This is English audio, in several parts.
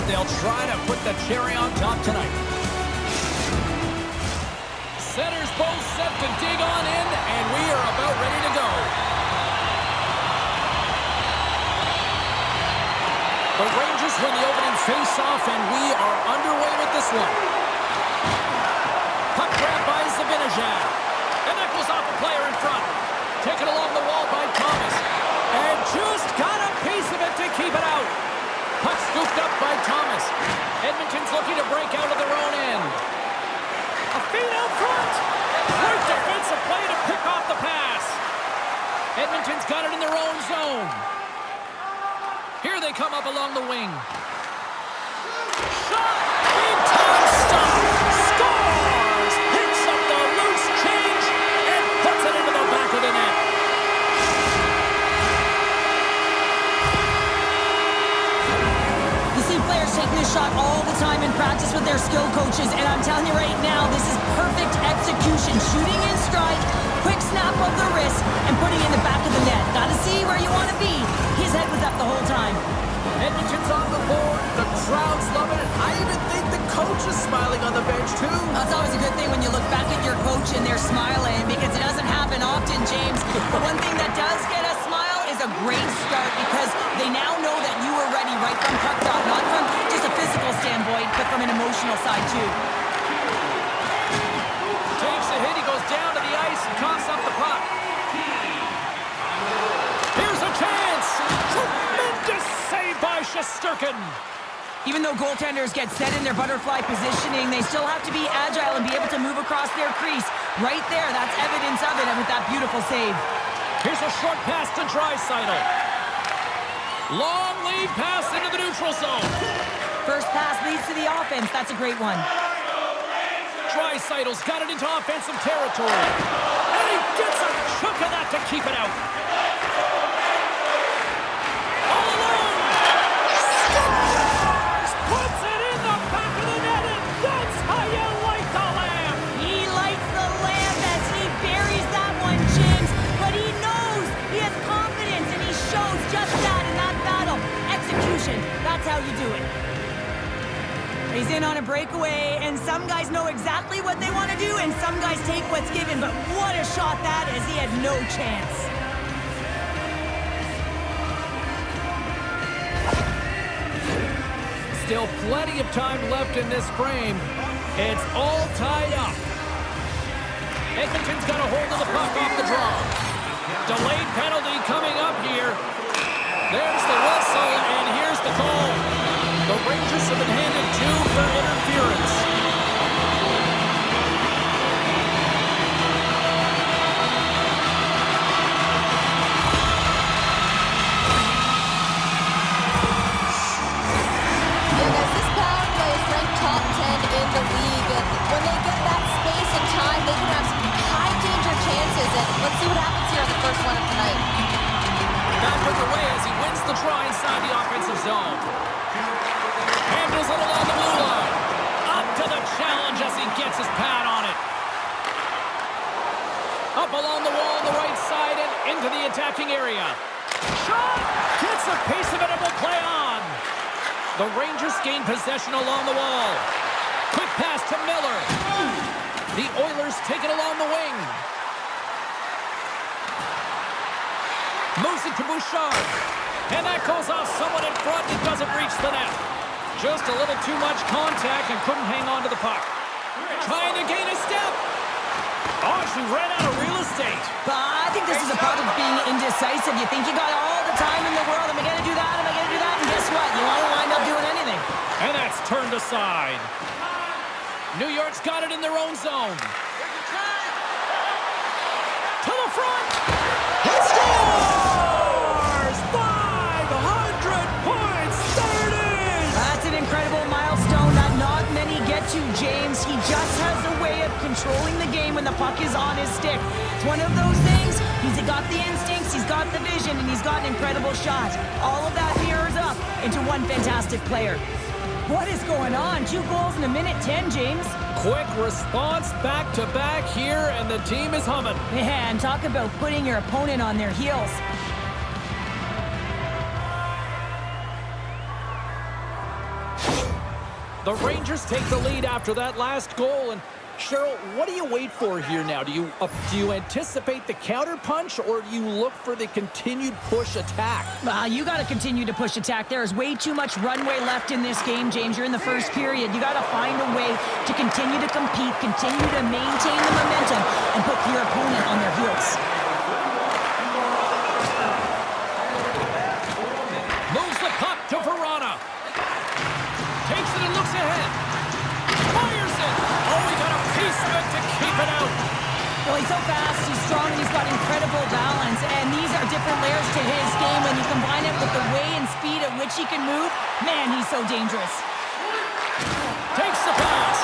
but they'll try to put the cherry on top tonight. Center's both set to dig on in, and we are about ready to go. The Rangers win the opening face-off, and we are underway with this one. Puck grab by Zibanejad. And that goes off the player in front. Taken along the wall by Thomas. And just got a piece of it to keep it out. Puck scooped up by Thomas. Edmonton's looking to break out of their own end. A feed out front. Great defensive play to pick off the pass. Edmonton's got it in their own zone. Here they come up along the wing. Shot! Big time stop! Scores! Picks up the loose change and puts it into the back of the net. You see players taking this shot all the time in practice with their skill coaches, and I'm telling you right now, this is perfect execution. Shooting in stride, quick snap of the wrist, and putting it in the back of the net. Gotta see where you want to be. His head was up the whole time. Edmonton's on the board. The crowd's loving it. I even think the coach is smiling on the bench, too. That's always a good thing when you look back at your coach and they're smiling, because it doesn't happen often, James. But one thing that does get a smile is a great start, because they now know that you were ready right from puck drop, not from just a physical standpoint, but from an emotional side, too. Takes a hit. He goes down to the ice and coughs up the puck. Here's a chance. Tremendous save by Shesterkin. Even though goaltenders get set in their butterfly positioning, they still have to be agile and be able to move across their crease. Right there, that's evidence of it, and with that beautiful save. Here's a short pass to Draisaitl. Long lead pass into the neutral zone. First pass leads to the offense. That's a great one. Draisaitl's got it into offensive territory. And he gets a chunk of that to keep it out. All alone. Scores! Puts it in the back of the net, and that's how you light the lamp. He lights the lamp as he buries that one, James. But he knows he has confidence, and he shows just that in that battle. Execution. That's how you do it. He's in on a breakaway, and some guys know exactly what they want to do, and some guys take what's given. But what a shot that is. He had no chance. Still plenty of time left in this frame. It's all tied up. Edmonton's got a hold of the puck off the draw. Delayed penalty coming up here. There's the whistle, and here's the call. The Rangers have been handed 2 for interference. Top 10 in the league, and when they get that space and time, they can have some high danger chances, and let's see what happens here on the first one of the night. Back underway as he wins the try inside the offensive zone. Handles it along the blue line. Up to the challenge as he gets his pad on it. Up along the wall on the right side and into the attacking area. Shot! Gets a piece of it and will play on. The Rangers gain possession along the wall. Quick pass to Miller. The Oilers take it along the wing. Moves it to Bouchard. And that goes off someone in front and doesn't reach the net. Just a little too much contact and couldn't hang on to the puck. Trying to gain a step. Oh, she ran out of real estate. But I think this is a part of being indecisive. You think you got all the time in the world. Am I going to do that? Am I going to do that? And guess what? You want to wind up doing anything. And that's turned aside. New York's got it in their own zone. To the front. He scores! 500 points. There it is. That's an incredible milestone that not many get to, James. He just has a way of controlling the game when the puck is on his stick. It's one of those things. He's got the instincts, he's got the vision, and he's got an incredible shot. All of that mirrors up into one fantastic player. What is going on? 2 goals in a minute 10, James. Quick response back-to-back here, and the team is humming. Man, talk about putting your opponent on their heels. The Rangers take the lead after that last goal. And Cheryl, what do you wait for here now? Do you anticipate the counter punch, or do you look for the continued push attack? You got to continue to push attack. There is way too much runway left in this game, James. You're in the first period. You got to find a way to continue to compete, continue to maintain the momentum, and put your opponent on their heels. Moves the puck to Verona. Takes it and looks ahead. Fires it. Oh, he got a piece of it to keep it out. Well, he's so fast, he's strong, and he's got incredible balance. And these are different layers to his game. When you combine it with the way and speed at which he can move, man, he's so dangerous. Takes the pass.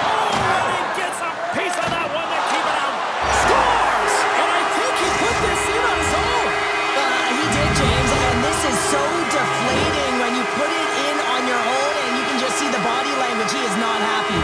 Oh, and he gets a piece of that one to keep it out. Scores! And I think he put this in on his own. He did, James, and this is so deflating when you put it in on your own, and you can just see the body language. He is not happy.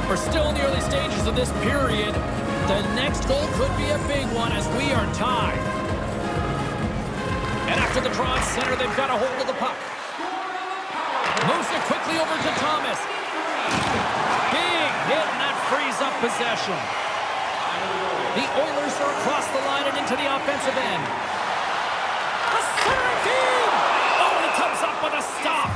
We're still in the early stages of this period. The next goal could be a big one as we are tied. And after the draw at center, they've got a hold of the puck. Moves it quickly over to Thomas. Big hit, and that frees up possession. The Oilers are across the line and into the offensive end. A center feed! Oh, he comes up with a stop.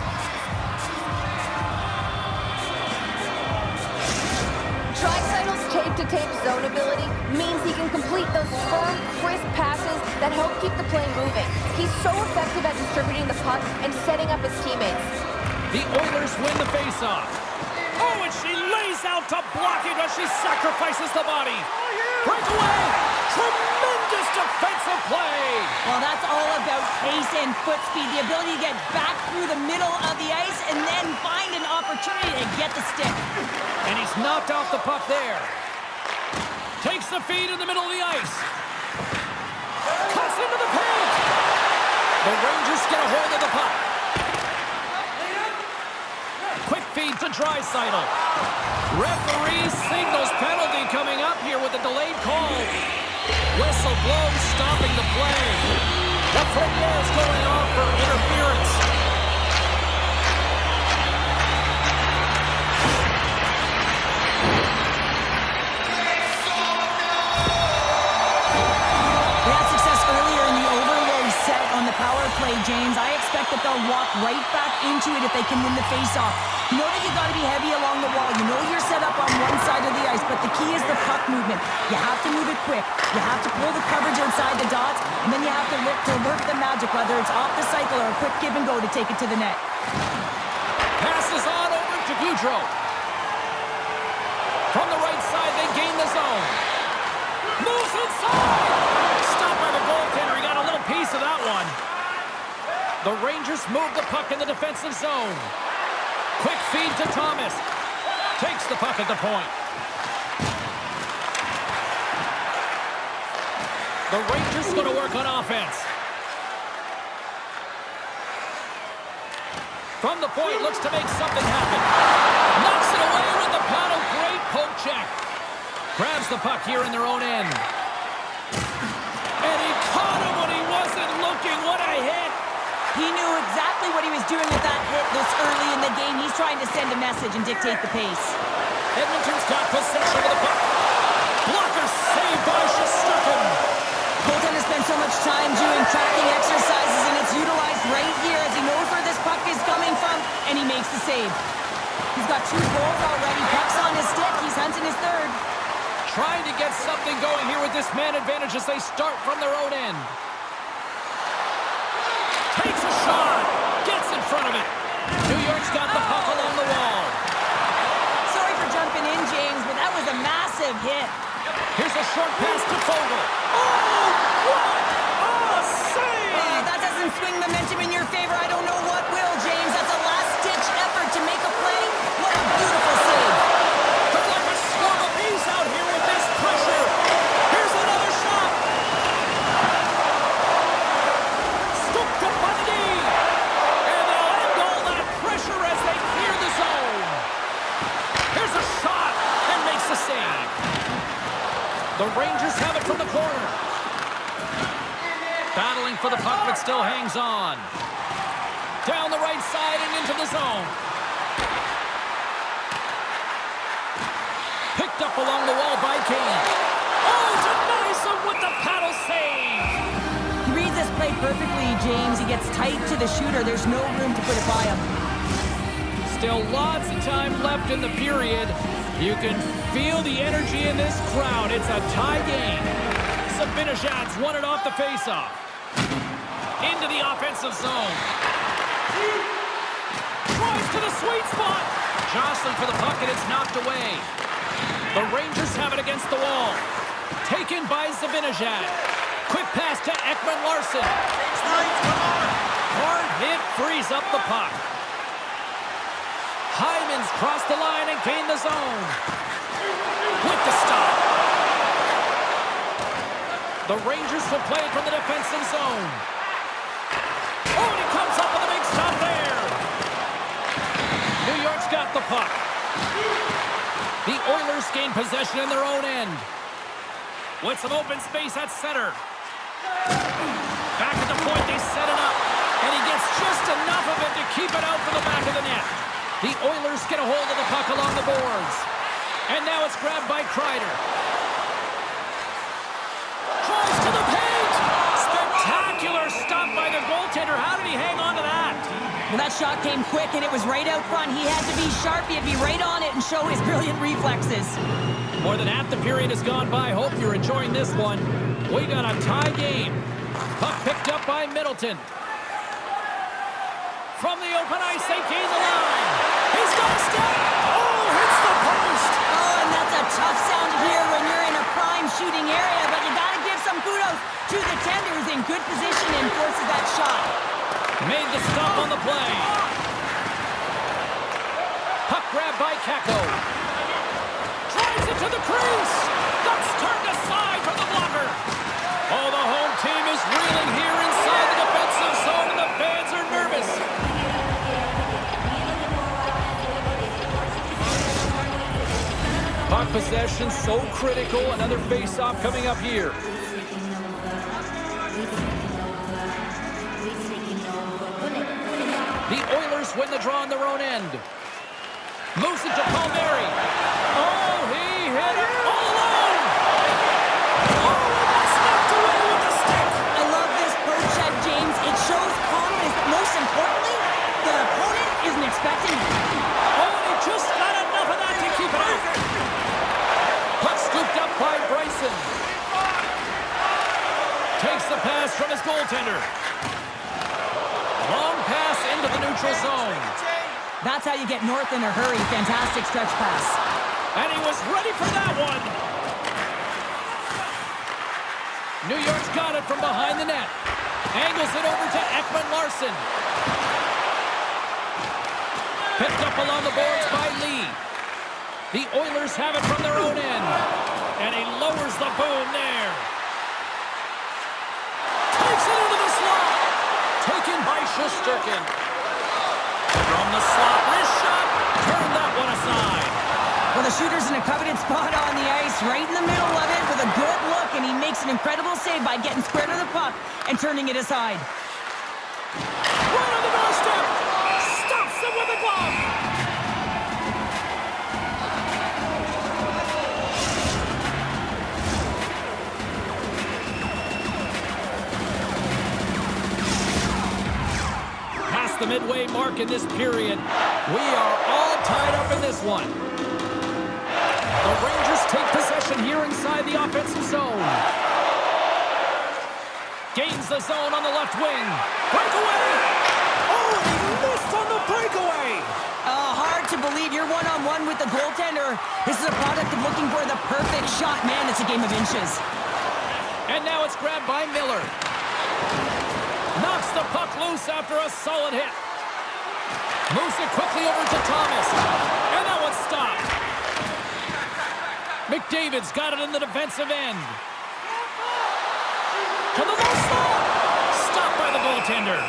Draisaitl tape-to-tape zone ability means he can complete those firm, crisp passes that help keep the play moving. He's so effective at distributing the puck and setting up his teammates. The Oilers win the faceoff. Oh, and she lays out to block it as she sacrifices the body. Breakaway! Tremendous defensive play! Well, that's all about pace and foot speed, the ability to get back through the middle of the ice and then find an opportunity to get the stick. And he's knocked off the puck there. Takes the feed in the middle of the ice. Cuts into the paint. The Rangers get a hold of the puck. Quick feed to Draisaitl. Referee signals penalty coming up here with a delayed call. Whistle blows, stopping the play. Lafreniere is going off for interference. They had success earlier in the overload set on the power play, James. I expect that they'll walk right back into it if they can win the faceoff. You know that you got to be heavy along the wall. You know you're set up on one side of the ice, but the key is the puck movement. You have to move it quick. You have to pull the coverage outside the dots, and then you have to look to work the magic, whether it's off the cycle or a quick give and go to take it to the net. Passes on over to Gaudreau. From the right side, they gain the zone. Moves inside! Stopped by the goaltender. He got a little piece of that one. The Rangers move the puck in the defensive zone. Quick feed to Thomas. Takes the puck at the point. The Rangers going to work on offense. From the point, looks to make something happen. Knocks it away with the paddle. Great poke check. Grabs the puck here in their own end. And he caught him when he wasn't looking. What a hit. He knew exactly what he was doing with that hit this early in the game. He's trying to send a message and dictate the pace. Edmonton's got possession of the puck. Blocker saved by Shesterkin. Goaltender spends so much time doing tracking exercises, and it's utilized right here as he knows where this puck is coming from, and he makes the save. He's got 2 goals already. Puck's on his stick. He's hunting his third. Trying to get something going here with this man advantage as they start from their own end. Takes a shot. Gets in front of it. New York's got the puck along the wall. Sorry for jumping in, James, but that was a massive hit. Here's a short pass to Fogle. Oh, what a save! That doesn't swing momentum in your favor. I don't know what will, James. That's a last-ditch effort to make a play. What a beautiful save. They're like a swarm of bees out here with this pressure. Here's another shot. Scooped up for the puck, but still hangs on. Down the right side and into the zone. Picked up along the wall by Kane. Oh, denies him with the paddle save. He reads this play perfectly, James. He gets tight to the shooter. There's no room to put it by him. Still lots of time left in the period. You can feel the energy in this crowd. It's a tie game. Zibanejad's won it off the faceoff. Into the offensive zone. Drives to the sweet spot. Jostling for the puck, and it's knocked away. The Rangers have it against the wall. Taken by Zibanejad. Quick pass to Ekman-Larsson. Hard hit frees up the puck. Hyman's crossed the line and gained the zone. With the stop. The Rangers will play it from the defensive zone. Oh, and he comes up with a big stop there. New York's got the puck. The Oilers gain possession in their own end. With some open space at center. Back at the point, they set it up. And he gets just enough of it to keep it out for the back of the net. The Oilers get a hold of the puck along the boards. And now it's grabbed by Kreider. Drives to the paint. Spectacular stop by the goaltender. How did he hang on to that? Well, that shot came quick, and it was right out front. He had to be sharp. He had to be right on it and show his brilliant reflexes. More than half the period has gone by. Hope you're enjoying this one. We got a tie game. Puck picked up by Middleton. From the open ice, they gain the line. He's got a step. Oh, hits the post. Oh, and that's a tough sound to hear when you're in a prime shooting area, but you got to give some kudos to the tender who's in good position and forces that shot. Made the stop on the play. Puck grab by Kako. Drives it to the crease. That's turned aside from the blocker. Oh, the home team is reeling here inside the defensive zone, and the fans are nervous. Puck possession so critical. Another face-off coming up here. The Oilers win the draw on their own end. Moves it to Palmieri. Oh, he hit it all alone. Oh, and that's knocked away with the stick. I love this poke check, James. It shows confidence, but most importantly, the opponent isn't expecting it. Oh, and he just got enough of that to keep it out. Puck scooped up by Bryson. Takes the pass from his goaltender. Long pass into the neutral zone. That's how you get north in a hurry. Fantastic stretch pass. And he was ready for that one. New York's got it from behind the net. Angles it over to Ekman-Larsson. Picked up along the boards by Lee. The Oilers have it from their own end. And he lowers the boom there. Takes it into the slot. Taken by Shesterkin. From the slot, wrist shot. Turned that one aside. Well, the shooter's in a coveted spot on the ice, right in the middle of it with a good look, and he makes an incredible save by getting square to the puck and turning it aside. Right on the doorstep. Stops him with a glove. Past the midway mark in this period, we are all tied up in this one. The Rangers take possession here inside the offensive zone. Gains the zone on the left wing. Breakaway! Oh, and he missed on the breakaway! Hard to believe you're one-on-one with the goaltender. This is a product of looking for the perfect shot. Man, it's a game of inches. And now it's grabbed by Miller. Knocks the puck loose after a solid hit. Moves it quickly over to Thomas. And that one's stopped. McDavid's got it in the defensive end. To the low slot. Stopped by the goaltender.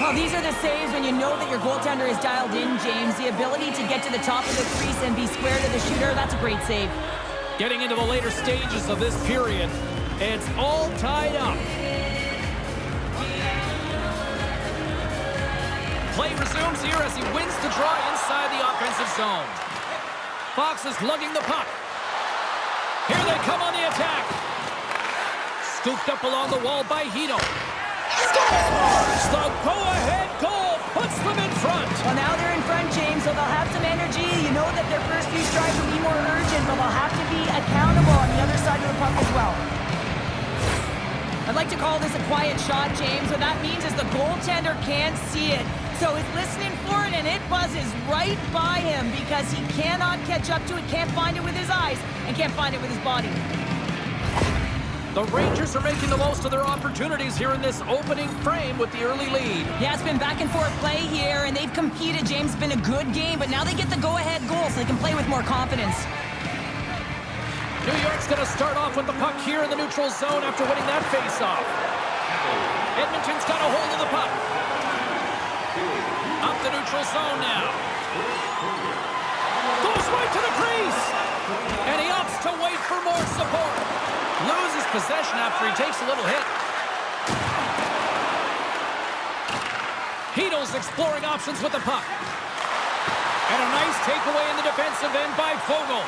Well, these are the saves when you know that your goaltender is dialed in, James. The ability to get to the top of the crease and be square to the shooter, that's a great save. Getting into the later stages of this period, it's all tied up. Play resumes here as he wins the draw inside the offensive zone. Fox is lugging the puck. Here they come on the attack. Scooped up along the wall by Hito. Scores! The go-ahead goal puts them in front. Well, now they're in front, James, so they'll have some energy. You know that their first few strides will be more urgent, but they'll have to be accountable on the other side of the puck as well. I'd like to call this a quiet shot, James. What that means is the goaltender can't see it. So he's listening for it, and it buzzes right by him because he cannot catch up to it, can't find it with his eyes, and can't find it with his body. The Rangers are making the most of their opportunities here in this opening frame with the early lead. Yeah, it's been back and forth play here, and they've competed. James, it's been a good game, but now they get the go-ahead goal so they can play with more confidence. New York's going to start off with the puck here in the neutral zone after winning that face-off. Edmonton's got a hold of the puck. Up the neutral zone now. Goes right to the crease. And he opts to wait for more support. Loses possession after he takes a little hit. Hito's exploring options with the puck. And a nice takeaway in the defensive end by Fogle.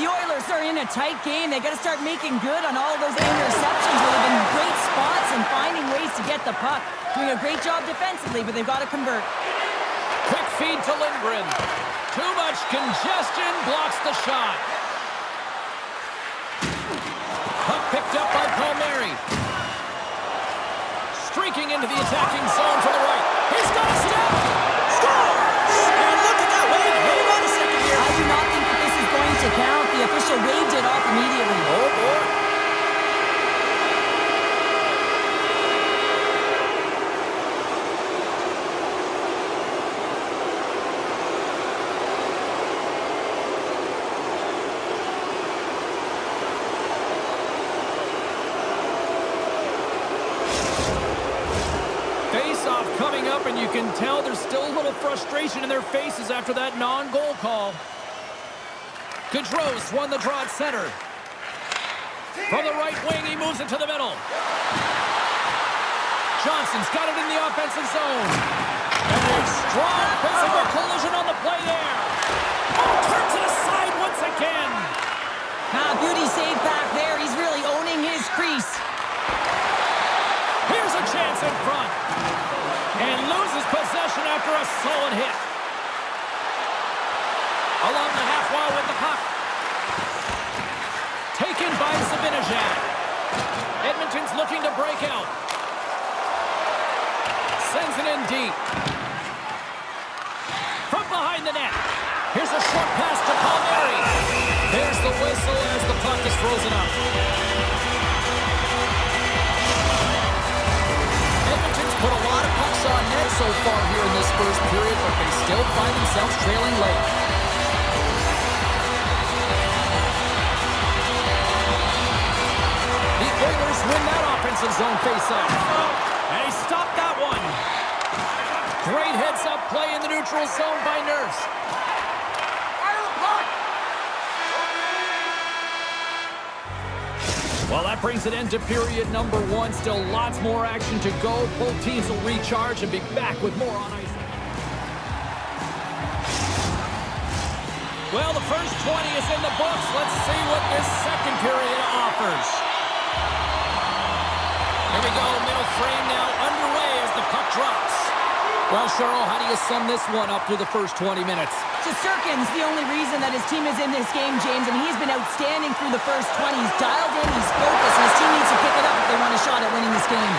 The Oilers are in a tight game. They got to start making good on all of those interceptions where they've been in great spots and finding ways to get the puck. Doing a great job defensively, but they've got to convert. Quick feed to Lindgren. Too much congestion blocks the shot. Puck picked up by Palmieri. Streaking into the attacking zone for the right. He's got a step. Scores! And look at that wave. Hang on a second here. I do not think that this is going to count. The official waved it off immediately. Oh, boy. Face-off coming up, and you can tell there's still a little frustration in their faces after that non-goal call. Gaudreau's won the draw at center. From the right wing, he moves it to the middle. Johnson's got it in the offensive zone. And a strong physical collision on the play there. Oh, turns it aside once again. Beauty save back there. He's really owning his crease. Here's a chance in front. And loses possession after a solid hit. Along the half wall with the puck. Taken by Zibanejad. Edmonton's looking to break out. Sends it in deep. From behind the net. Here's a short pass to Palmieri. There's the whistle as the puck is frozen up. Edmonton's put a lot of pucks on net so far here in this first period, but they still find themselves trailing late. The Oilers win that offensive zone faceoff. And he stopped that one. Great heads-up play in the neutral zone by Nurse. Well, that brings an end to period number one. Still lots more action to go. Both teams will recharge and be back with more on ice. Well, the first 20 is in the books. Let's see what this second period offers. Here we go, middle frame now underway as the puck drops. Well, Cheryl, how do you sum this one up through the first 20 minutes? Shesterkin's the only reason that his team is in this game, James, and he's been outstanding through the first 20. He's dialed in, he's focused, and his team needs to pick it up if they want a shot at winning this game.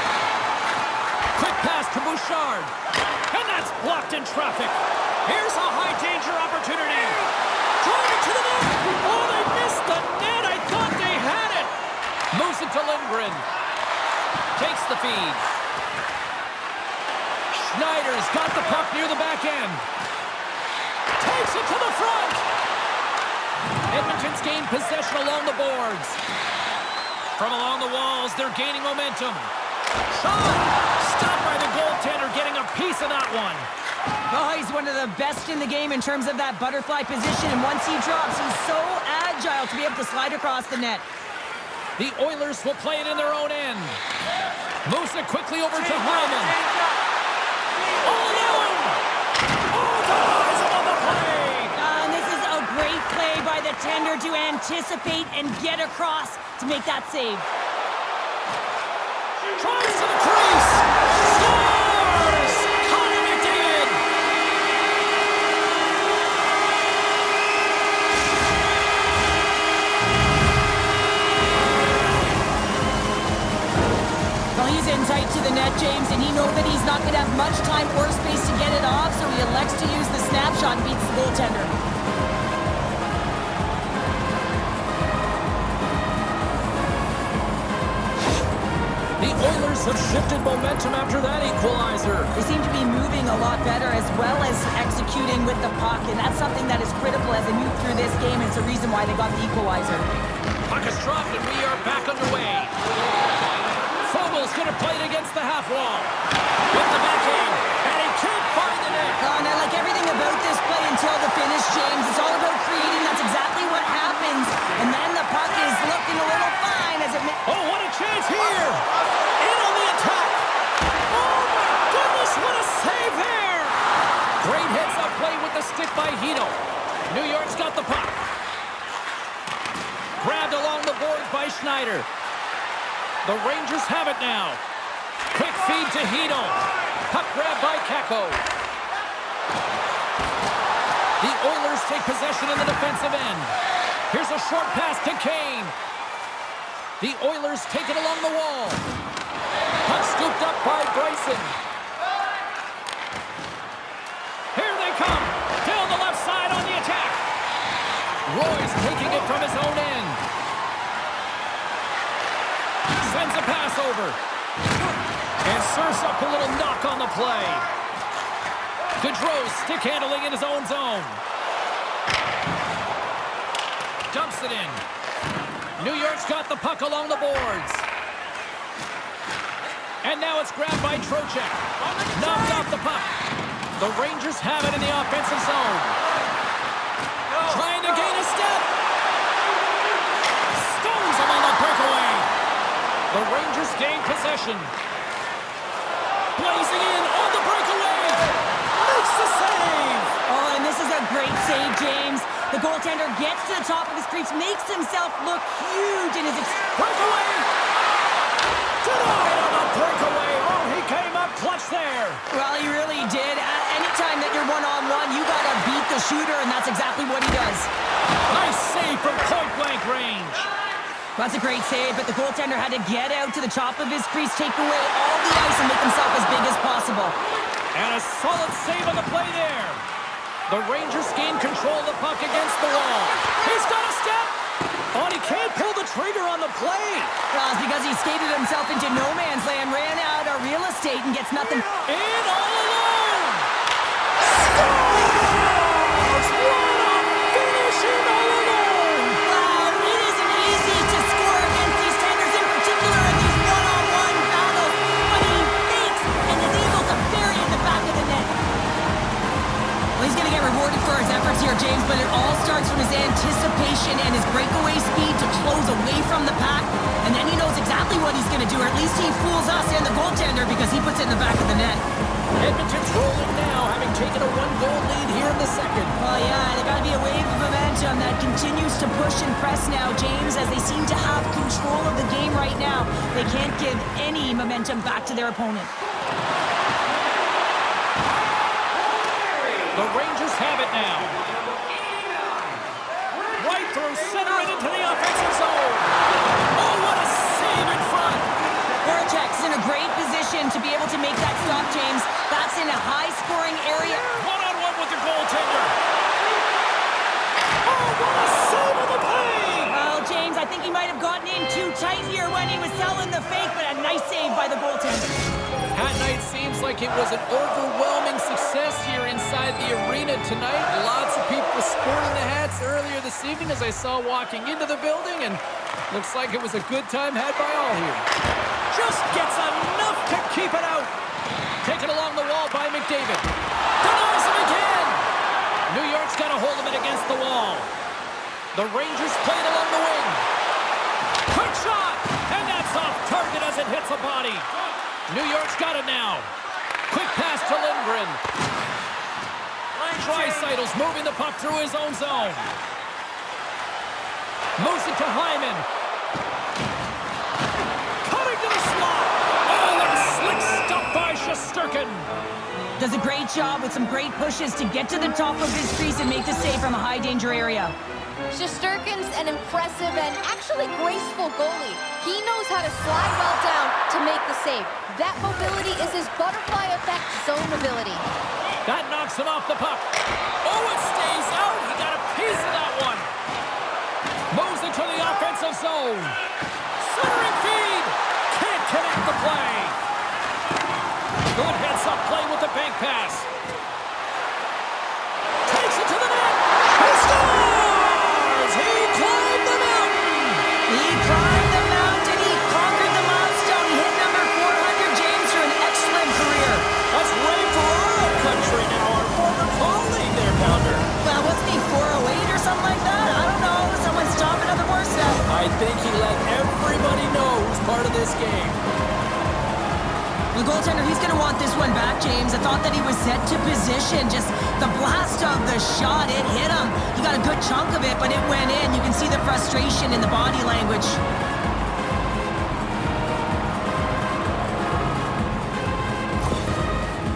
Quick pass to Bouchard. And that's blocked in traffic. Here's a high-danger opportunity. Driving to the net. Oh, they missed the net. I thought they had it. Moves it to Lindgren. Takes the feed. Schneider's got the puck near the back end. Takes it to the front. Edmonton's gained possession along the boards. From along the walls, they're gaining momentum. Shot! Stopped by the goaltender, getting a piece of that one. Oh, he's one of the best in the game in terms of that butterfly position, and once he drops, he's so agile to be able to slide across the net. The Oilers will play it in their own end. Moves it quickly over to Hyman. All alone! here to anticipate and get across to make that save. Tries to the crease. Scores! Connor McDavid! Well, he's in tight to the net, James, and he knows that he's not going to have much time or space to get it off, so he elects to use the snapshot and beats the goaltender. The Oilers have shifted momentum after that equalizer. They seem to be moving a lot better as well as executing with the puck, and that's something that is critical as they move through this game. It's a reason why they got the equalizer. Puck is dropped and we are back underway. Fogel's going to play it against the half wall. With the backhand, and he can't find the net. And I like everything about this play until the finish, James. It's all about creating. That's exactly what happens. And then the puck is looking a little fine as it... Oh, what a chance here! In on the attack! Oh my goodness, what a save there! Great heads-up play with the stick by Hito. New York's got the puck. Grabbed along the boards by Schneider. The Rangers have it now. Quick feed to Hito. Puck grab by Kakko. The Oilers take possession in the defensive end. Here's a short pass to Kane. The Oilers take it along the wall. Puck scooped up by Bryson. Here they come. Down the left side on the attack. Roy's taking it from his own end. Sends a pass over. And serves up a little knock on the play. Gaudreau stick handling in his own zone. Dumps it in. New York's got the puck along the boards. And now it's grabbed by Trocheck. Knocked off the puck. The Rangers have it in the offensive zone. Trying to gain a step. Stones him on the breakaway. The Rangers gain possession. Blazing in on the breakaway. Makes the save. Oh, and this is a great save, James. The goaltender gets to the top of his crease, makes himself look huge in his... Breakaway! Denied on the breakaway. Oh, he came up clutch there. Well, he really did. Anytime that you're one-on-one, you got to beat the shooter, and that's exactly what he does. Nice save from point-blank range. That's a great save, but the goaltender had to get out to the top of his crease, take away all the ice, and make himself as big as possible. And a solid save on the play there. The Rangers gain control of the puck against the wall. He's got a step. Oh, and he can't pull the trigger on the play. Well, it's because he skated himself into no man's land, ran out of real estate, and gets nothing. In all alone. Scores! What a finish in all alone. Wow, it isn't easy to score against these tenders, in particular in these one-on-one battles. But he fakes and is able to bury in the back of the net. Well, he's going to get rewarded for his efforts here, James, but it all starts from his anticipation and his breakaway speed to close away from the pack. And then he knows exactly what he's going to do, or at least he fools us and the goaltender because he puts it in the back of the net. Edmonton's rolling now, having taken a one-goal lead here in the second. Well, yeah, there got to be a wave of momentum that continues to push and press now, James, as they seem to have control of the game right now. They can't give any momentum back to their opponent. The Rangers have it now. Right through center and into the offensive zone. Oh, what a save in front. Voracek's in a great position to be able to make that stop, James. That's in a high-scoring area. One-on-one with the goaltender. Oh, what a save of the play. Well, James, I think he might have gotten in too tight here when he was selling the fake, but a nice save by the goaltender. That night seems like it was an overwhelming success here inside the arena tonight. Lots of people sporting the hats earlier this evening as I saw walking into the building, and looks like it was a good time had by all here. Just gets enough to keep it out. Taken along the wall by McDavid. Denies him again. New York's got a hold of it against the wall. The Rangers play it along the wing. Quick shot, and that's off target as it hits a body. New York's got it now. Quick pass to Lindgren. Draisaitl's moving the puck through his own zone. Moves it to Hyman. Cutting to the slot. Oh, what a slick stop by Shesterkin. Does a great job with some great pushes to get to the top of his crease and make the save from a high-danger area. Shesterkin's an impressive and actually graceful goalie. He knows how to slide well down to make the save. That mobility is his butterfly effect zone ability. That knocks him off the puck. Oh, it stays out. He got a piece of that one. Moves into the offensive zone. Centering feed. Can't connect the play. Good heads-up play with the bank pass. Takes it to the net. He scores! He climbed the mountain. He climbed the mountain. He conquered the milestone. He hit number 400, James, for an excellent career. That's Ray Ferraro country now, our former colleague there, Pounder. Well, what's he, 408 or something like that? I don't know. Someone's stopping on the worst set. I think he let everybody know who's part of this game. The goaltender, he's going to want this one back, James. I thought that he was set to position. Just the blast of the shot, it hit him. He got a good chunk of it, but it went in. You can see the frustration in the body language.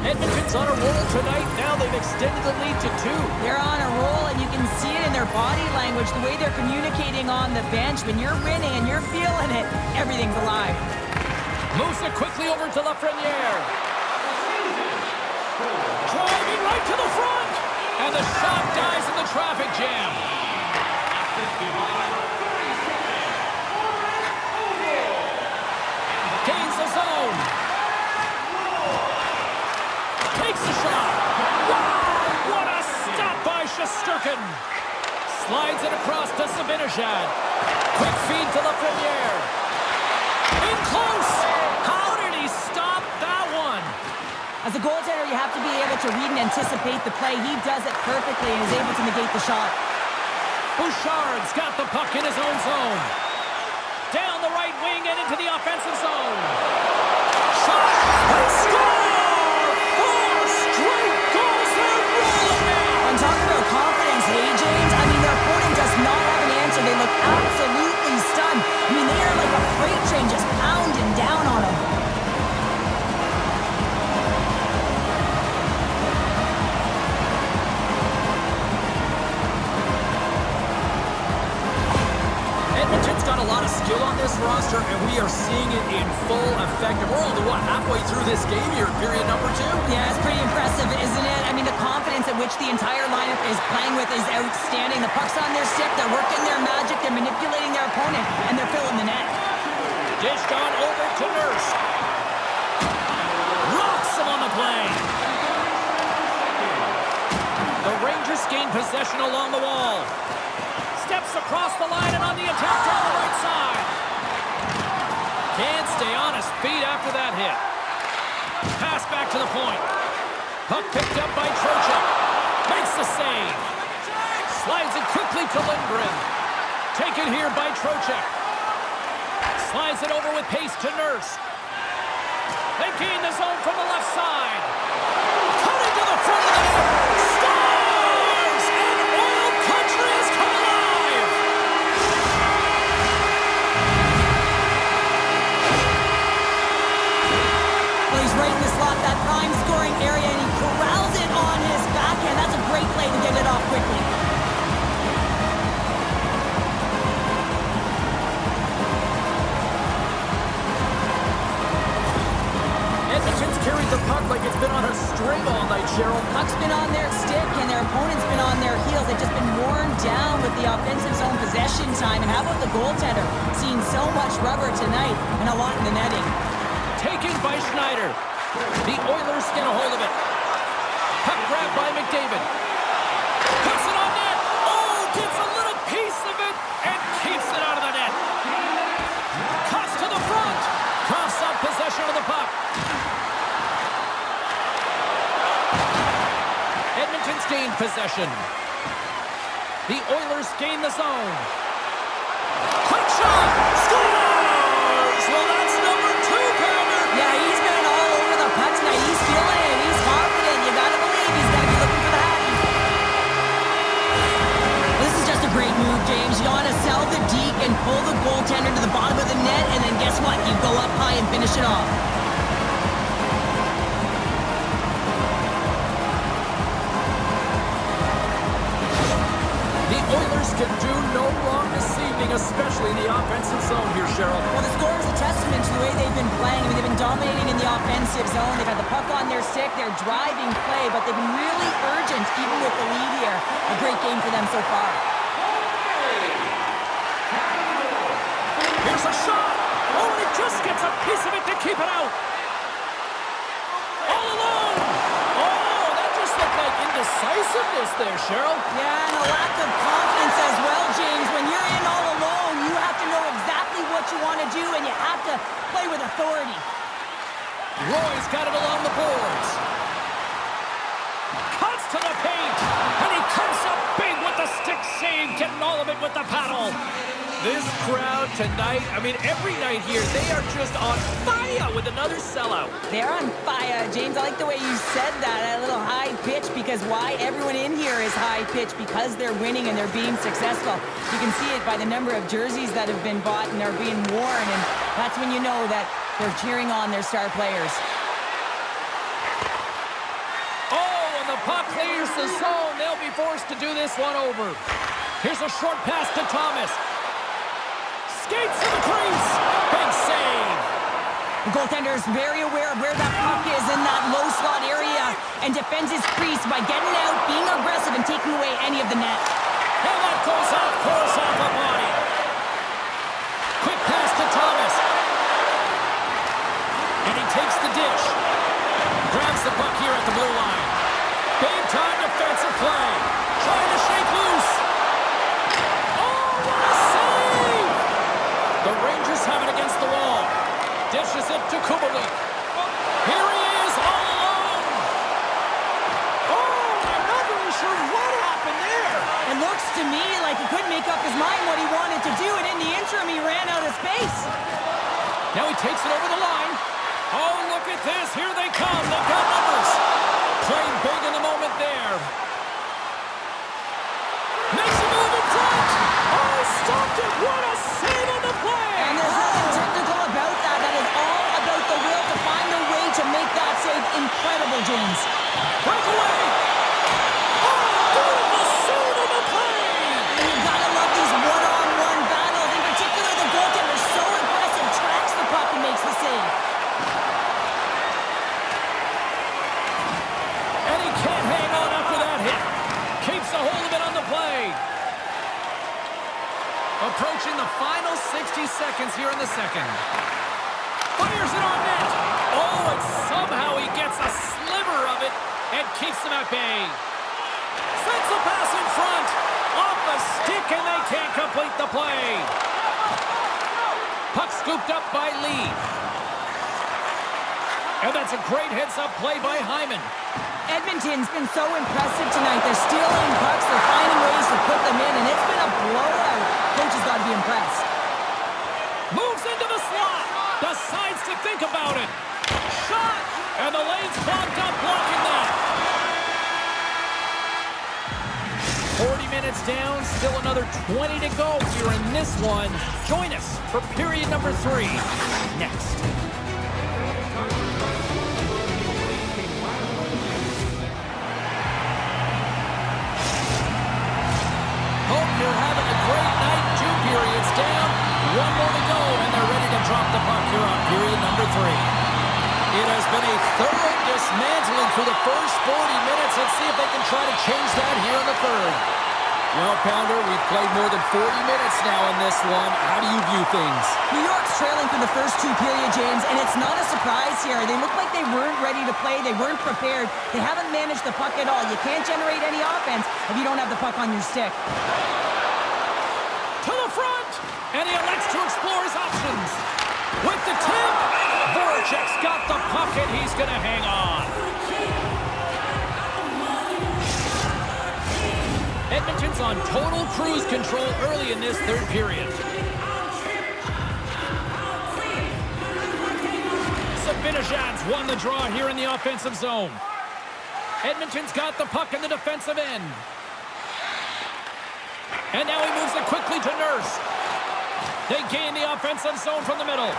Edmonton's on a roll tonight. Now they've extended the lead to 2. They're on a roll, and you can see it in their body language, the way they're communicating on the bench. When you're winning and you're feeling it, everything's alive. Moves it quickly over to Lafreniere. Driving right to the front. And the shot dies in the traffic jam. Gains the zone. Takes the shot. Wow, what a stop by Shesterkin. Slides it across to Zibanejad. Quick feed to Lafreniere. In close. How did he stop that one? As a goaltender, you have to be able to read and anticipate the play. He does it perfectly and is able to negate the shot. Bouchard's got the puck in his own zone. Down the right wing and into the offensive zone. Shot. And score! 4 straight goals. They're rolling now. And talk about confidence, hey, James? I mean, their opponent does not have an answer. They look absolutely stunned. I mean, they are like a freight train just pounding down on them. Edmonton's got a lot of skill on this roster, and we are seeing it in full effect. And we're only, halfway through this game here, period number 2? Yeah, it's pretty impressive, isn't it? I mean, the confidence at which the entire lineup is playing with is outstanding. The puck's on their stick, they're working their magic, they're manipulating their opponent, and they're filling the net. Dished on over to Nurse. Rocks him on the play. The Rangers gain possession along the wall. Steps across the line and on the attack down the right side. Can't stay on his feet after that hit. Pass back to the point. Puck picked up by Trocheck. Makes the save. Slides it quickly to Lindgren. Taken here by Trocheck. Slides it over with pace to Nurse. They gain the zone from the left side. Cutting to the front of the net. Scores! And Oil Country has come alive! Well, he's right in the slot, that prime scoring area, and he corrals it on his backhand. That's a great play to get it off quickly. Edmonton's carried the puck like it's been on a string all night, Cheryl. Puck's been on their stick, and their opponent's been on their heels. They've just been worn down with the offensive zone possession time. And how about the goaltender? Seeing so much rubber tonight and a lot in the netting. Taken by Schneider. The Oilers get a hold of it. Puck grabbed by McDavid. Puts it on net. Oh, gets a little piece of it and keeps it out of the net. Cuts to the front. Coughs up possession of the puck. Edmonton's gained possession. The Oilers gain the zone. Quick shot! Scores! Well, that's number 2, Pounder. Yeah, he's been all over the puck tonight. He's feeling it. He's confident. You gotta believe he's gotta be looking for the happy. This is just a great move, James. You want to sell the deal. can do no wrong this evening, especially in the offensive zone here, Cheryl. Well, the score is a testament to the way they've been playing. I mean, they've been dominating in the offensive zone. They've had the puck on their stick. They're driving play, but they've been really urgent, even with the lead here. A great game for them so far. Here's a shot. Oh, and he just gets a piece of it to keep it out. All alone. Oh, that just looked like indecisiveness there, Cheryl. Yeah, and a lack of confidence as well, James. When you're in all alone, you have to know exactly what you want to do, and you have to play with authority. Roy's got it along the boards. Cuts to the paint, and he comes up big with the stick save, getting all of it with the paddle. This crowd tonight, I mean, every night here, they are just on fire with another sellout. They're on fire, James. I like the way you said that, a little high pitch, because why? Everyone in here is high pitch because they're winning and they're being successful. You can see it by the number of jerseys that have been bought and are being worn, and that's when you know that they're cheering on their star players. Oh, and the puck clears the zone. They'll be forced to do this one over. Here's a short pass to Thomas. Skates to the crease. Big save. The goaltender is very aware of where that puck is in that low slot area and defends his crease by getting out, being aggressive, and taking away any of the net. And that goes off course off the body. Quick pass to Thomas. And he takes the dish. Grabs the puck here at the blue line. Big time defensive play. Trying to shake loose. Oh, what a save! The Rangers have it against the wall. Dishes it to Kubalik. Here he is, all alone. Oh, I'm not really sure what happened there. It looks to me like he couldn't make up his mind what he wanted to do, and in the interim, he ran out of space. Now he takes it over the line. Oh, look at this. Here they come. They've got numbers. Playing big in the moment there. Makes a move in front. Oh, stopped it. What a save on the play. And there's nothing technical about that. That is all about the will to find a way to make that save incredible, James. Breakaway. Oh, beautiful save on the play. And you gotta love these one-on-one battles. In particular, the goaltender is so aggressive, tracks the puck and makes the save. And he can't hang on after that hit. Keeps a hold of it on the play. Approaching the final 60 seconds here in the second. Fires it on net. Oh, and somehow he gets a sliver of it and keeps them at bay. Sends the pass in front. Off the stick, and they can't complete the play. Puck scooped up by Lee. And that's a great heads-up play by Hyman. Edmonton's been so impressive tonight. They're stealing pucks. They're finding ways to put them in, and it's been a blowout. Coach has got to be impressed. Moves into the slot. Decides to think about it. Shot. And the lane's clogged up, blocking that. 40 minutes down. Still another 20 to go here in this one. Join us for period number 3 next. Hope you're having a great night. 2 periods down. 1 more to go, and they're ready to drop the puck here on period number 3. It has been a thorough dismantling through the first 40 minutes. Let's see if they can try to change that here in the third. Well, Pounder, we've played more than 40 minutes now in this one. How do you view things? New York's trailing through the first 2 periods, James, and it's not a surprise here. They look like they weren't ready to play. They weren't prepared. They haven't managed the puck at all. You can't generate any offense if you don't have the puck on your stick. To the front, and he elects to explore his options. With the tip, Voracek's got the puck, and he's going to hang on. Edmonton's on total cruise control early in this third period. Sabinajad's won the draw here in the offensive zone. Edmonton's got the puck in the defensive end. And now he moves it quickly to Nurse. They gain the offensive zone from the middle.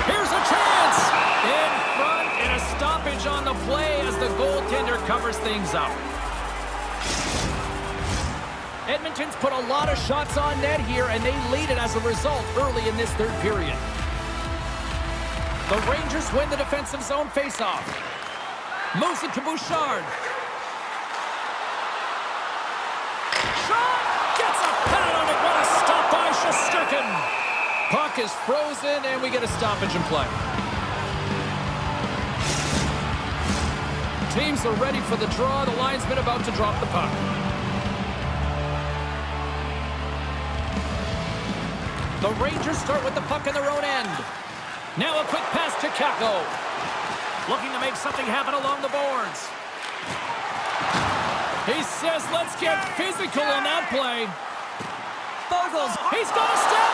Here's a chance! In front, and a stoppage on the play as the goaltender covers things up. Edmonton's put a lot of shots on net here, and they lead it as a result early in this third period. The Rangers win the defensive zone faceoff. Moves it to Bouchard. Shot! Gets a pad on it. What a stop by Shesterkin. Puck is frozen, and we get a stoppage in play. Teams are ready for the draw. The linesman about to drop the puck. The Rangers start with the puck in their own end. Now a quick pass to Kako. Looking to make something happen along the boards. He says, let's get physical on that play. Bogles. He's got a step.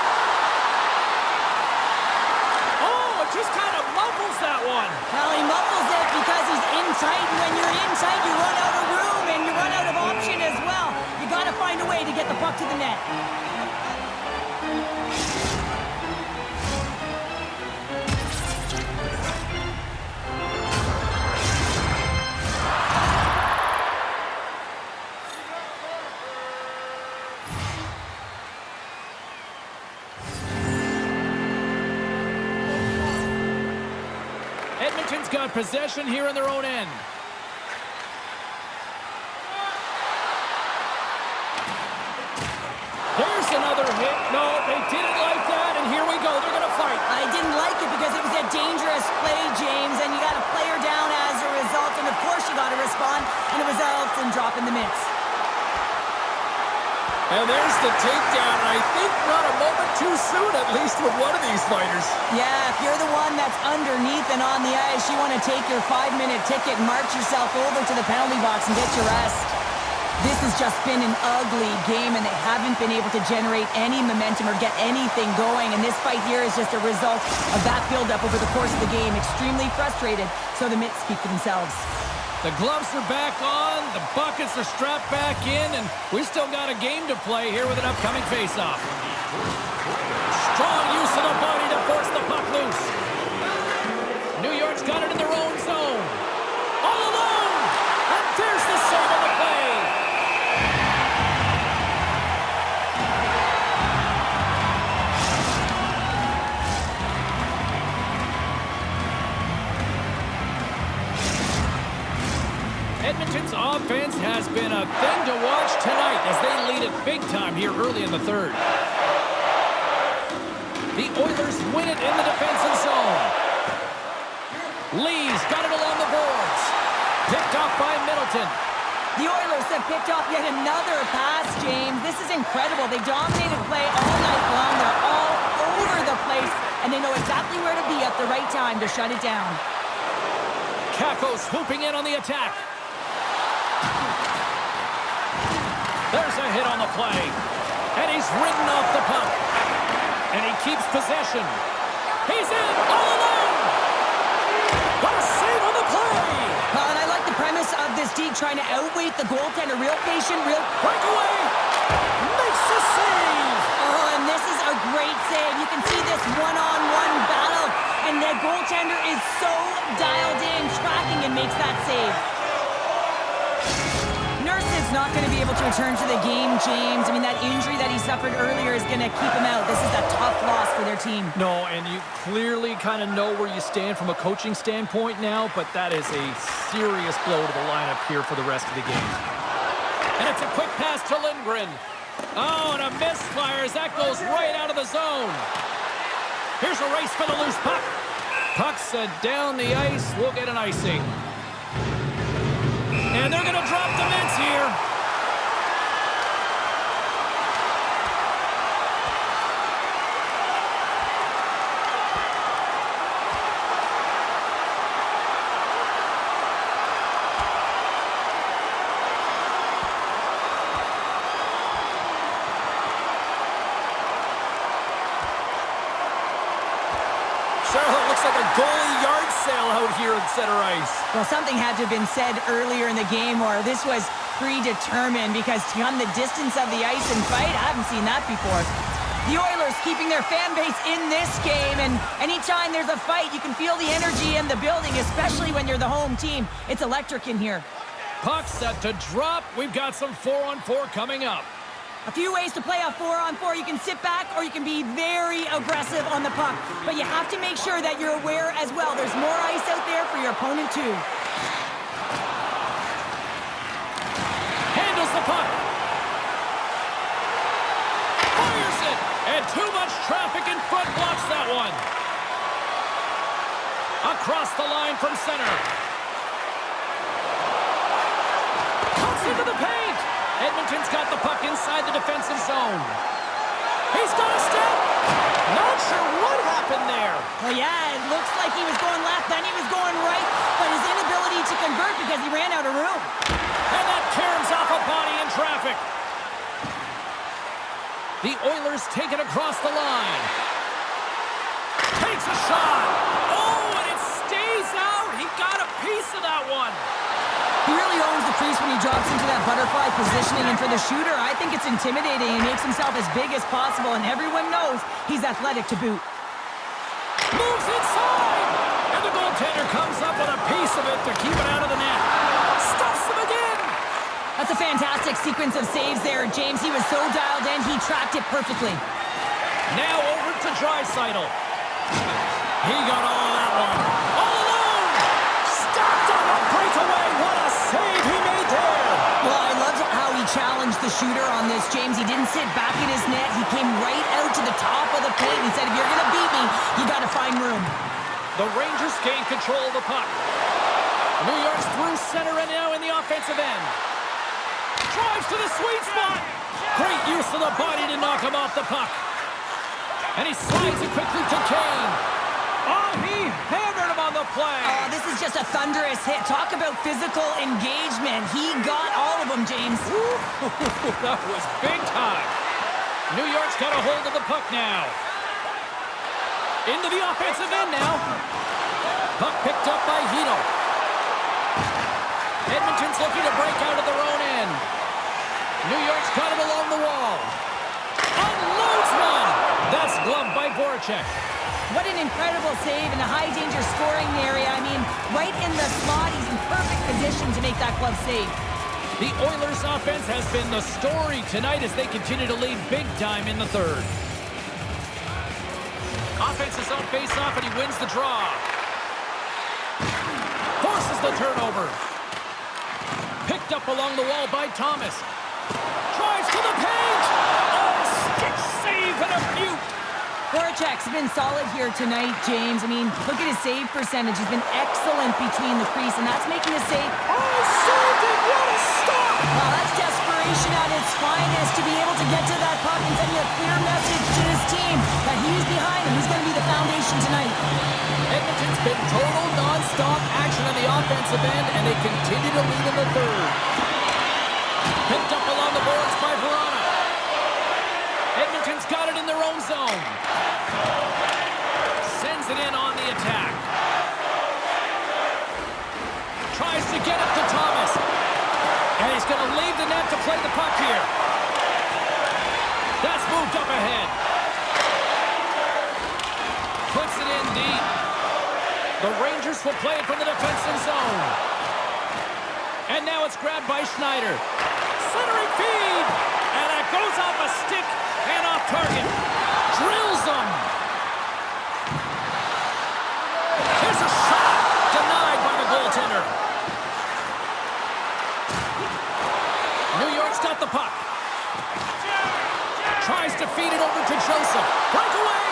Oh, it just kind of muffles that one. Well, he muffles it because he's in tight, and when you're in tight, you run out of room, and you run out of option as well. You got to find a way to get the puck to the net. Edmonton's got possession here in their own end. There's another hit. No, they didn't like that, and here we go. They're going to fight. I didn't like it because it was a dangerous play, James, and you got a player down as a result, and of course you got to respond, and it results in dropping the mitts. And there's the takedown, and I think not a moment too soon, at least with one of these fighters. Yeah, if you're the one that's underneath and on the ice, you want to take your 5-minute ticket and march yourself over to the penalty box and get your rest. This has just been an ugly game, and they haven't been able to generate any momentum or get anything going, and this fight here is just a result of that build-up over the course of the game. Extremely frustrated, so the mitts speak for themselves. The gloves are back on, the buckets are strapped back in, and we still got a game to play here with an upcoming faceoff. Strong use of the body to force the puck loose. New York's got it in their own zone. All alone! And there's the save on the play. Edmonton's offense has been a thing to watch tonight as they lead it big time here early in the third. The Oilers win it in the defensive zone. Lee's got it along the boards. Picked off by Middleton. The Oilers have picked off yet another pass, James. This is incredible. They dominated play all night long. They're all over the place, and they know exactly where to be at the right time to shut it down. Kako swooping in on the attack. There's a hit on the play. And he's ridden off the puck. And he keeps possession. He's in all alone. What a save on the play. And I like the premise of this D trying to outweight the goaltender. Real patient, real... Breakaway. Makes the save. Oh, and this is a great save. You can see this one-on-one battle. And the goaltender is so dialed in, tracking, and makes that save. Nurse's not going to be able to return to the game, James. I mean, that injury that he suffered earlier is going to keep him out. This is a tough loss for their team. No, and you clearly kind of know where you stand from a coaching standpoint now, but that is a serious blow to the lineup here for the rest of the game. And it's a quick pass to Lindgren. Oh, and a misfire as that goes right out of the zone. Here's a race for the loose puck. Puck's down the ice. We'll get an icing. And they're going to drop the mitts here. Charlotte looks like a goalie yard sale out here at center ice. Well, something had to have been said earlier in the game, or this was predetermined, because to come the distance of the ice and fight, I haven't seen that before. The Oilers keeping their fan base in this game, and anytime there's a fight, you can feel the energy in the building, especially when you're the home team. It's electric in here. Puck set to drop. We've got some 4-on-4 coming up. A few ways to play a 4-on-4. You can sit back or you can be very aggressive on the puck. But you have to make sure that you're aware as well. There's more ice out there for your opponent too. Handles the puck. Fires it. And too much traffic in front blocks that one. Across the line from center. Cuts into the paint. Edmonton's got the puck inside the defensive zone. He's got a step. Not sure what happened there. Well, yeah, it looks like he was going left, then he was going right, but his inability to convert because he ran out of room. And that caroms off a body in traffic. The Oilers take it across the line. Takes a shot. Oh, and it stays out. He got a piece of that one. He really owns the crease when he drops into that butterfly positioning, and for the shooter, I think it's intimidating. He makes himself as big as possible, and everyone knows he's athletic to boot. Moves inside! And the goaltender comes up with a piece of it to keep it out of the net. Stuffs him again! That's a fantastic sequence of saves there, James. He was so dialed in, he tracked it perfectly. Now over to Draisaitl. He got all of that one. All alone! Stopped on a breakaway! What a save he made there! Well, I loved how he challenged the shooter on this, James. He didn't sit back in his net. He came right out to the top of the paint. He said, if you're going to beat me, you got to find room. The Rangers gain control of the puck. New York's through center and now in the offensive end. Drives to the sweet spot. Great use of the body to knock him off the puck. And he slides it quickly to Kane. Oh, he hammered him on the play. Oh, this is just a thunderous hit. Talk about physical engagement. He got all of them, James. Ooh, that was big time. New York's got a hold of the puck now. Into the offensive end now. Puck picked up by Hito. Edmonton's looking to break out of their own end. New York's got it along the wall. Unloads one. That's gloved by Voracek. What an incredible save in a high-danger scoring area. I mean, right in the slot. He's in perfect position to make that glove save. The Oilers' offense has been the story tonight as they continue to lead big time in the third. Offense is on face-off and he wins the draw. Forces the turnover. Picked up along the wall by Thomas. Drives to the paint. Oh, stick save and a beaut. Voracek's been solid here tonight, James. I mean, look at his save percentage. He's been excellent between the crease, and that's making a save. Oh, saved it! What a stop! Well, that's desperation at its finest to be able to get to that puck and send a clear message to his team that he's behind him. He's going to be the foundation tonight. Edmonton's been total non-stop action on the offensive end, and they continue to lead in the third. Picked up along the boards by Verona. Edmonton's got it in their own zone. Sends it in on the attack. Tries to get it to Thomas. And he's going to leave the net to play the puck here. That's moved up ahead. Puts it in deep. The Rangers will play it from the defensive zone. And now it's grabbed by Schneider. Centering feed. And it goes off a stick and off target. Drills them. Here's a shot. Denied by the goaltender. New York's got the puck. Tries to feed it over to Joseph. Breakaway.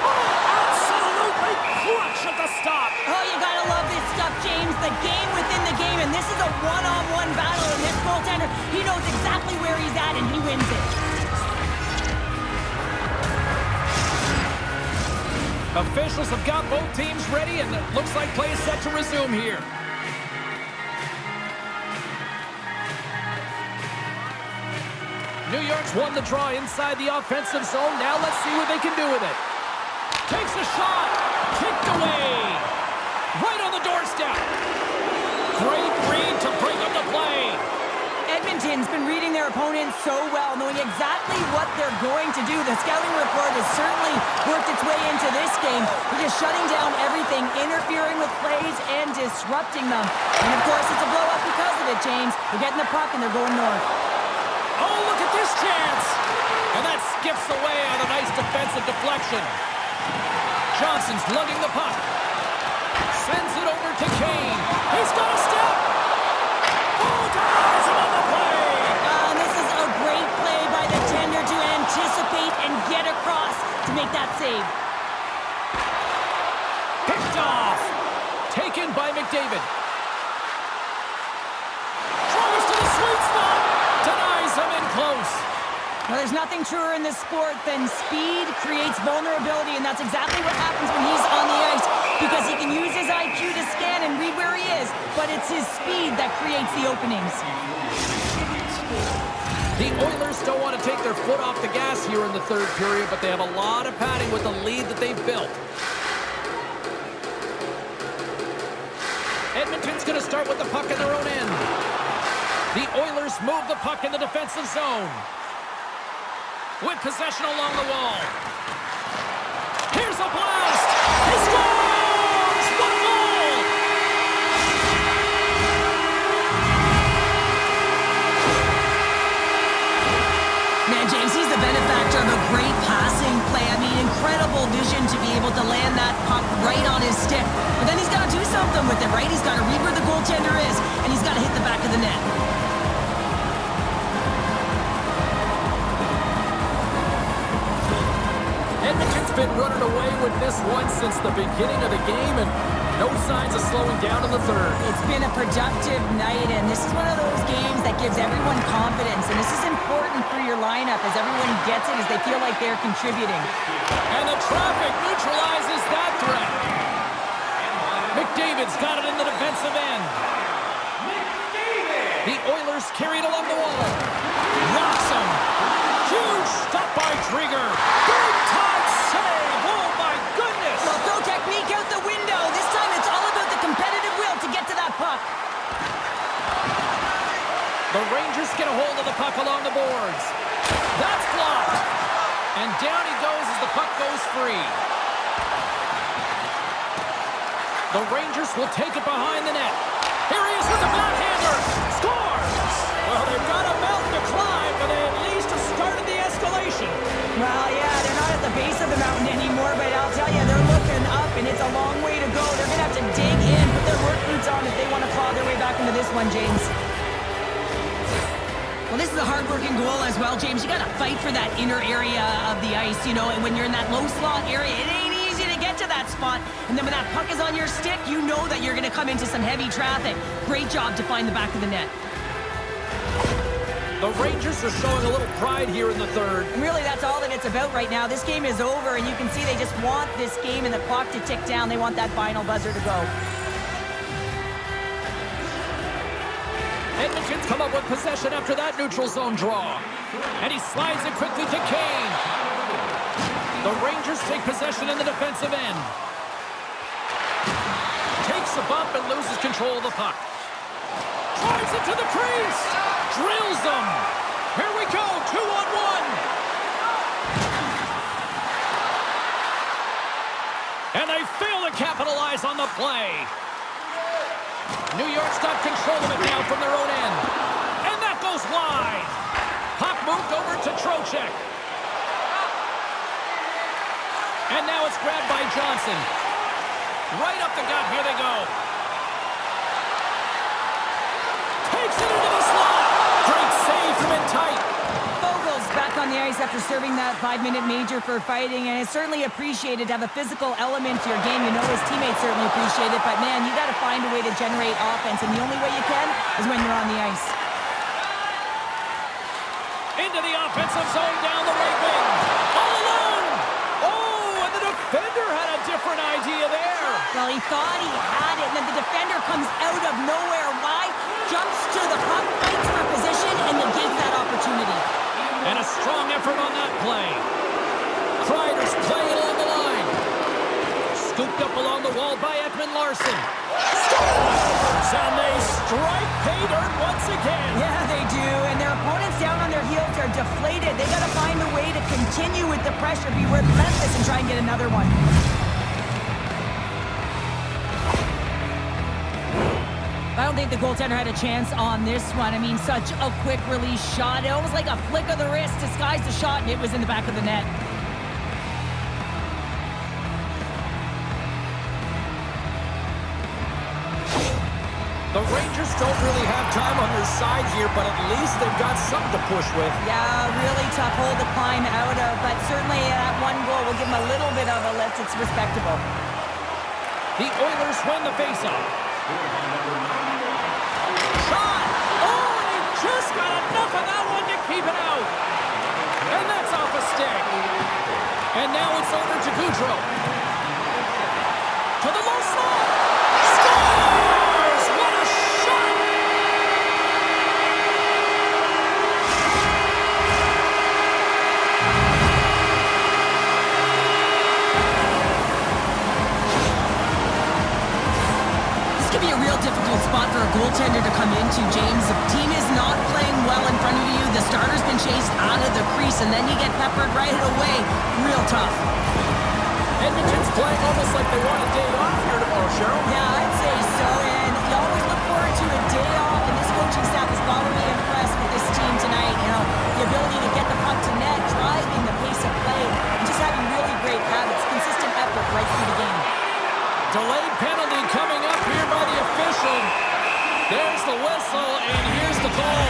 Oh, absolutely clutch at the stop. Oh, you gotta love this stuff, James. The game within the game, and this is a one-on-one battle, and this goaltender, he knows exactly where he's at, and he wins it. Officials have got both teams ready, and it looks like play is set to resume here. New York's won the draw inside the offensive zone. Now let's see what they can do with it. Takes a shot. Kicked away. Right on the doorstep. Great read to break up the play. Edmonton's been reading their opponents so well, knowing exactly what they're going to do. The scouting report has certainly worked its way into this game. They're just shutting down everything, interfering with plays, and disrupting them. And, of course, it's a blowout because of it, James. They're getting the puck, and they're going north. Oh, look at this chance. And that skips away on a nice defensive deflection. Johnson's lugging the puck. Sends it over to Kane. He's got a step. Oh, denies him on the play. This is a great play by the tender to anticipate and get across to make that save. Picked off. Taken by McDavid. Throws to the sweet spot. Denies him in close. Well, there's nothing truer in this sport than speed creates vulnerability, and that's exactly what happens when he's on the ice, because he can use his IQ to scan and read where he is, but it's his speed that creates the openings. The Oilers don't want to take their foot off the gas here in the third period, but they have a lot of padding with the lead that they've built. Edmonton's going to start with the puck in their own end. The Oilers move the puck in the defensive zone. With possession along the wall. Here's a blast! He scores! What a goal! Man, James, he's the benefactor of a great passing play. I mean, incredible vision to be able to land that puck right on his stick. But then he's got to do something with it, right? He's got to read where the goaltender is, and he's got to hit the back of the net. Edmonton's been running away with this one since the beginning of the game, and no signs of slowing down in the third. It's been a productive night, and this is one of those games that gives everyone confidence, and this is important for your lineup as everyone gets it, as they feel like they're contributing. And the traffic neutralizes that threat. McDavid's got it in the defensive end. The Oilers carry it along the wall. Rocks him. Huge stop by Trigger. Big time save. Oh, my goodness. Well, throw technique out the window. This time it's all about the competitive will to get to that puck. The Rangers get a hold of the puck along the boards. That's blocked. And down he goes as the puck goes free. The Rangers will take it behind the net. Here he is with the backhander. Scores! Well, they've got a mountain to climb, but they at least have started the escalation. Well, yeah, they're not at the base of the mountain anymore, but I'll tell you, they're looking up, and it's a long way to go. They're going to have to dig in, put their work boots on if they want to claw their way back into this one, James. Well, this is a hard-working goal as well, James. You got to fight for that inner area of the ice, you know, and when you're in that low slot area, it ain't easy to get to that spot. And then when that puck is on your stick, you know that you're going to come into some heavy traffic. Great job to find the back of the net. The Rangers are showing a little pride here in the third. And really, that's all that it's about right now. This game is over, and you can see they just want this game and the clock to tick down. They want that final buzzer to go. Edmonton's come up with possession after that neutral zone draw. And he slides it quickly to Kane. The Rangers take possession in the defensive end. Takes a bump and loses control of the puck. Drives it to the crease. Drills them. Here we go, 2-on-1. And they fail to capitalize on the play. New York's got control of it now from their own end. And that goes wide. Puck moved over to Trocheck. And now it's grabbed by Johnson. Right up the gut, here they go. Takes it into the slot. Great save from in tight. Vogel's back on the ice after serving that 5-minute major for fighting, and it's certainly appreciated to have a physical element to your game. You know his teammates certainly appreciate it, but man, you got to find a way to generate offense, and the only way you can is when you're on the ice. Into the offensive zone down the right wing. All alone. Oh, and the defender had a different idea there. Well, he thought he had it, and then the defender comes out of nowhere. Why? Jumps to the puck, fights for position, and negates that opportunity. And a strong effort on that play. Kreider's playing along the line. Scooped up along the wall by Ekman-Larsson. Scores! And they strike pay dirt once again. Yeah, they do. And their opponents down on their heels are deflated. They got to find a way to continue with the pressure, be relentless, and try and get another one. I don't think the goaltender had a chance on this one. I mean, such a quick release shot. It almost like a flick of the wrist disguised the shot, and it was in the back of the net. The Rangers don't really have time on their side here, but at least they've got something to push with. Yeah, really tough hole to climb out of, but certainly that one goal will give them a little bit of a lift. It's respectable. The Oilers win the faceoff. Shot! Oh, and he just got enough of that one to keep it out. And that's off a stick. And now it's over to Goudreau. To the low slot. Scores! What a shot! This could be a real difficult spot for a goaltender to come into, James. The team is not playing well in front of you. The starter's been chased out of the crease, and then you get peppered right away. Real tough. Edmonton's playing almost like they want a day off here tomorrow, Cheryl. Yeah, I'd say so, and you always look forward to a day off, and this coaching staff has got to be impressed with this team tonight. You know, the ability to get the puck to net, driving the pace of play, and just having really great habits, consistent effort right through the game. Delayed penalty coming up here by the official. There's the whistle, and here's the goal.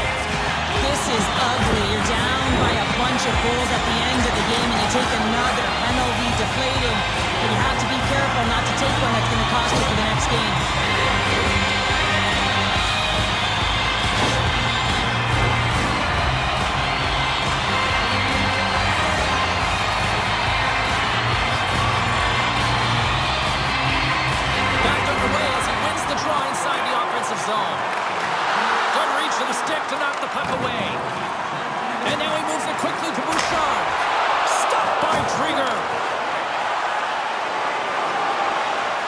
This is ugly. You're down by a bunch of goals at the end of the game, and you take another penalty, deflating. But you have to be careful not to take one that's going to cost you for the next game. Back underway as he wins the draw inside the offensive zone. Good reach to the stick to knock the puck away. And now he moves it quickly to Bouchard. Stopped by Trigger.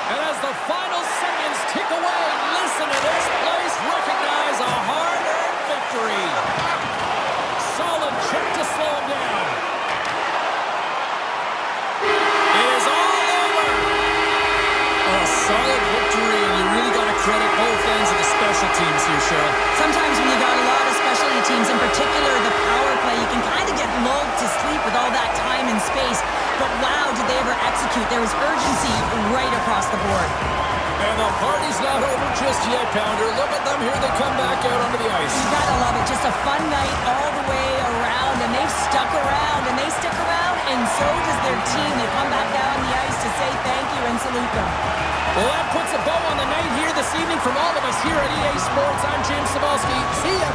And as the final seconds tick away, listen to this place recognize a hard-earned victory. Solid chip to slow him down. It is all over. A solid victory, and you really got to credit both ends of the special teams here, Cheryl. Sometimes when you got a lot of specialty teams, in particular the power play, you can kind of get lulled to sleep with all that time and space. But wow, did they ever execute. There was urgency right across the board. And the party's not over just yet, Pounder. Look at them here. They come back out onto the ice. You gotta love it. Just a fun night all the way around. And they've stuck around, and they stick around, and so does their team. They come back down the ice to say thank you and salute them. Well, that puts a bow on the night here this evening from all of us here at EA Sports. I'm James Cebulski. See ya.